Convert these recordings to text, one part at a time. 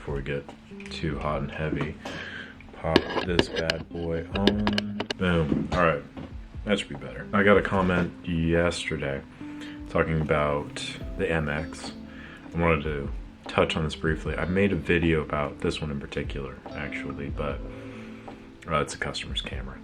Before we get too hot and heavy, pop this bad boy on. Boom. All right, that should be better. I got a comment yesterday talking about the MX. I wanted to touch on this briefly. I made a video about this one in particular, actually, but it's a customer's camera.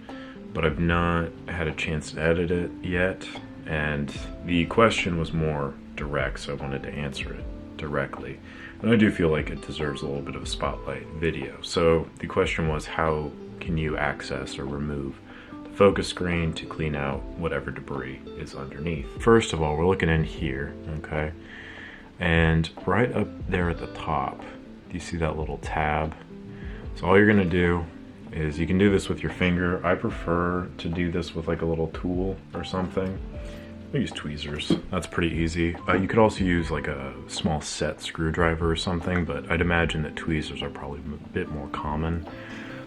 But I've not had a chance to edit it yet, and the question was more direct, so I wanted to answer it directly. And I do feel like it deserves a little bit of a spotlight video. So the question was, how can you access or remove the focus screen to clean out whatever debris is underneath? First of all, we're looking in here, okay? And right up there at the top, do you see that little tab? So all you're gonna do is, you can do this with your finger. I prefer to do this with like a little tool or something. I use tweezers, that's pretty easy. You could also use like a small set screwdriver or something, but I'd imagine that tweezers are probably a bit more common.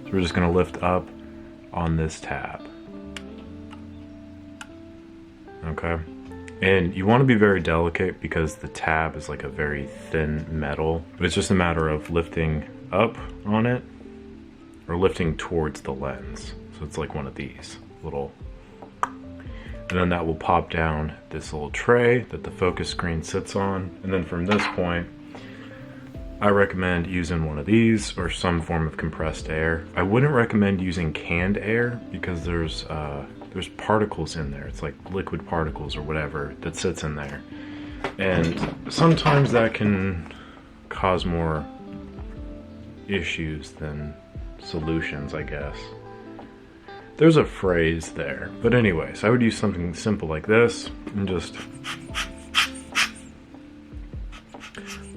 So we're just gonna lift up on this tab. Okay, and you wanna be very delicate because the tab is like a very thin metal, but it's just a matter of lifting up on it or lifting towards the lens. So it's like one of these little, and then that will pop down this little tray that the focus screen sits on. And then from this point, I recommend using one of these or some form of compressed air. I wouldn't recommend using canned air because there's particles in there. It's like liquid particles or whatever that sits in there. And sometimes that can cause more issues than solutions, I guess. There's a phrase there, but anyways, I would use something simple like this and just,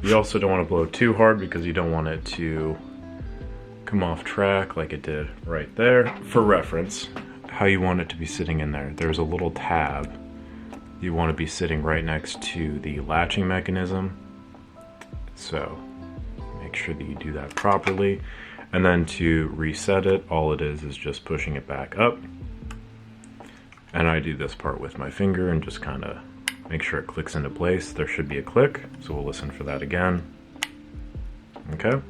you also don't want to blow too hard because you don't want it to come off track like it did right there. For reference, how you want it to be sitting in there, there's a little tab you want to be sitting right next to the latching mechanism, so make sure that you do that properly. And then to reset it, all it is just pushing it back up. And I do this part with my finger and just kind of make sure it clicks into place. There should be a click, so we'll listen for that again. Okay.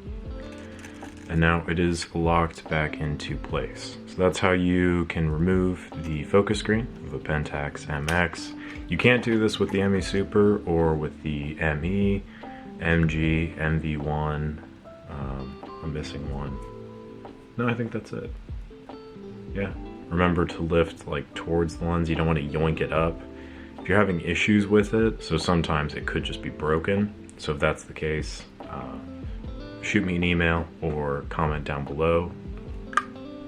And now it is locked back into place. So that's how you can remove the focus screen of a Pentax MX. You can't do this with the ME Super or with the ME, MG, MV1. I'm missing one. No, I think that's it. Yeah. Remember to lift like towards the lens. You don't want to yoink it up. If you're having issues with it, so sometimes it could just be broken. So if that's the case, shoot me an email or comment down below.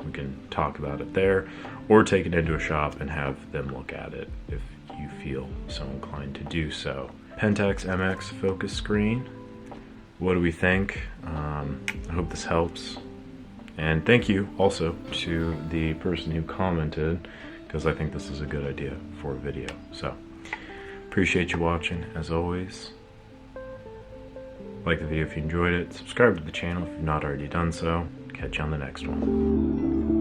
We can talk about it there, or take it into a shop and have them look at it if you feel so inclined to do so. Pentax MX focus screen. What do we think? I hope this helps. And thank you also to the person who commented, because I think this is a good idea for a video. So, appreciate you watching, as always. Like the video if you enjoyed it. Subscribe to the channel if you've not already done so. Catch you on the next one.